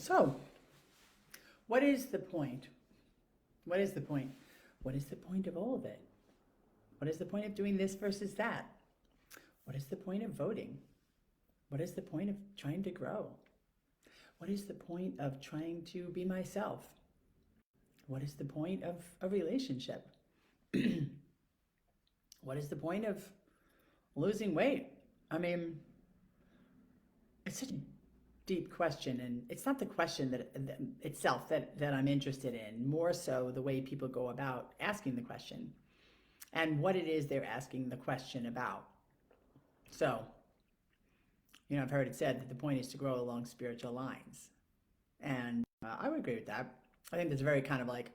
So, what is the point? What is the point? What is the point of all of it? What is the point of doing this versus that? What is the point of voting? What is the point of trying to grow? What is the point of trying to be myself? What is the point of a relationship? What is the point of losing weight? I mean, it's such a deep question, and it's not the question that itself that I'm interested in, more so the way people go about asking the question and what it is they're asking the question about. So, I've heard it said that the point is to grow along spiritual lines. And I would agree with that. I think there's a very kind of like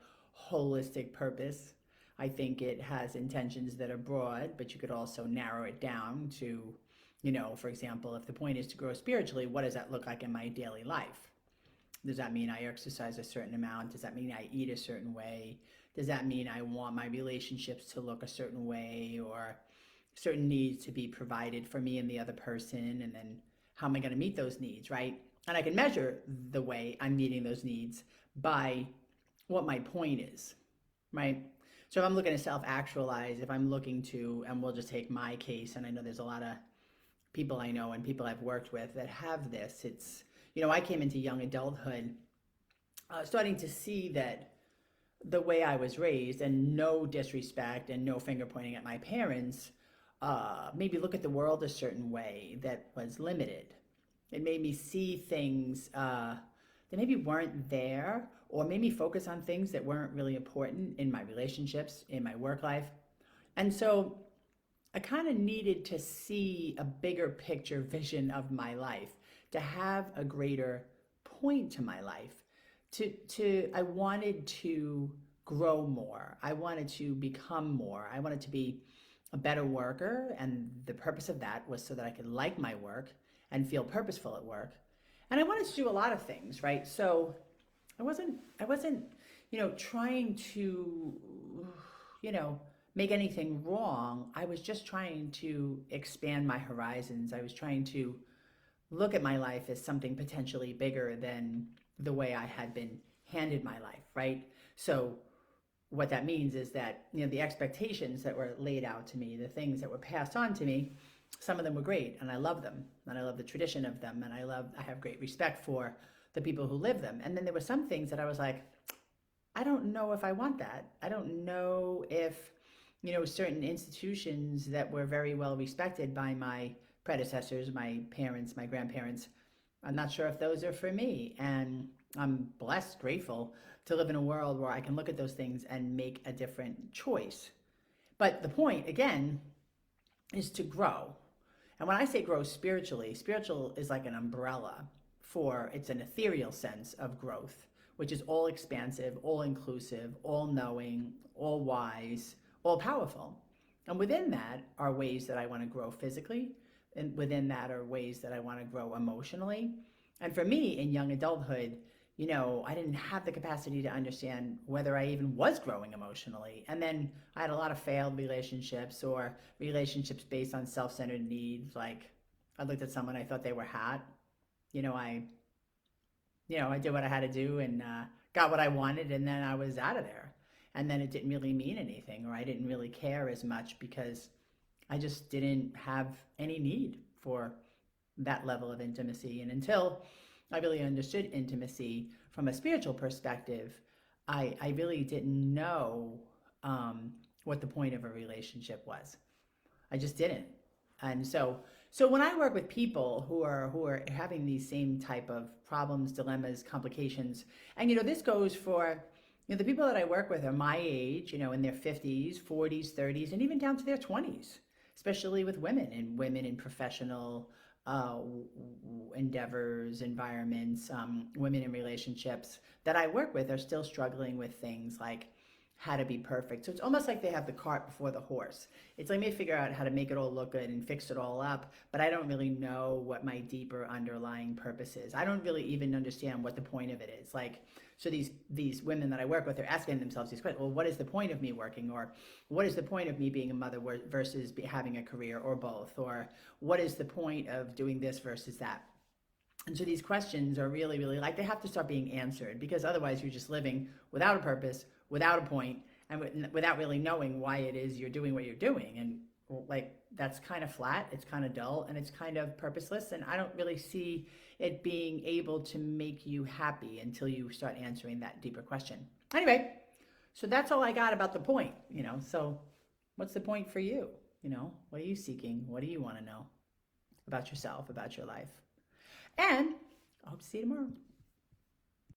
holistic purpose. I think it has intentions that are broad, but you could also narrow it down to, for example, if the point is to grow spiritually, what does that look like in my daily life? Does that mean I exercise a certain amount? Does that mean I eat a certain way? Does that mean I want my relationships to look a certain way, or certain needs to be provided for me and the other person? And then how am I going to meet those needs, right? And I can measure the way I'm meeting those needs by what my point is, right? So if I'm looking to self-actualize, if I'm looking to, and we'll just take my case, and I know there's a lot of people I know and people I've worked with that have this. It's, I came into young adulthood starting to see that the way I was raised, and no disrespect and no finger pointing at my parents, maybe look at the world a certain way that was limited. It made me see things that maybe weren't there, or made me focus on things that weren't really important in my relationships, in my work life. And so I kind of needed to see a bigger picture vision of my life, to have a greater point to my life. I wanted to grow more. I wanted to become more. I wanted to be a better worker, and the purpose of that was so that I could like my work and feel purposeful at work. And I wanted to do a lot of things, right? So I wasn't, trying to, make anything wrong. I was just trying to expand my horizons. I was trying to look at my life as something potentially bigger than the way I had been handed my life, right? So what that means is that, the expectations that were laid out to me, the things that were passed on to me, some of them were great, and I love them, and I love the tradition of them, and I have great respect for the people who live them. And then there were some things that I was like, I don't know if I want that. I don't know if, certain institutions that were very well respected by my predecessors, my parents, my grandparents, I'm not sure if those are for me. And I'm blessed, grateful to live in a world where I can look at those things and make a different choice. But the point, again, is to grow. And when I say grow spiritually, spiritual is like an umbrella it's an ethereal sense of growth, which is all expansive, all inclusive, all knowing, all wise, all powerful. And within that are ways that I want to grow physically, and within that are ways that I want to grow emotionally. And for me, in young adulthood, I didn't have the capacity to understand whether I even was growing emotionally. And then I had a lot of failed relationships, or relationships based on self-centered needs. Like, I looked at someone, I thought they were hot. I did what I had to do, and got what I wanted, and then I was out of there. And then it didn't really mean anything, or I didn't really care as much, because I just didn't have any need for that level of intimacy. And until I really understood intimacy from a spiritual perspective, I really didn't know what the point of a relationship was. I just didn't. And so when I work with people who are having these same type of problems, dilemmas, complications, and this goes for the people that I work with are my age, in their 50s, 40s, 30s, and even down to their 20s, especially with women in professional endeavors, environments, women in relationships that I work with are still struggling with things like how to be perfect. So it's almost like they have the cart before the horse. It's like they figure out how to make it all look good and fix it all up, but I don't really know what my deeper underlying purpose is. I don't really even understand what the point of it is. Like, so these women that I work with are asking themselves these questions. Well, what is the point of me working? Or what is the point of me being a mother versus having a career, or both? Or what is the point of doing this versus that? And so these questions are really, really like they have to start being answered, because otherwise you're just living without a purpose, without a point, and without really knowing why it is you're doing what you're doing. And like that's kind of flat, it's kind of dull, and it's kind of purposeless. And I don't really see it being able to make you happy until you start answering that deeper question. Anyway, so that's all I got about the point, So what's the point for you? What are you seeking? What do you want to know about yourself, about your life? And I hope to see you tomorrow.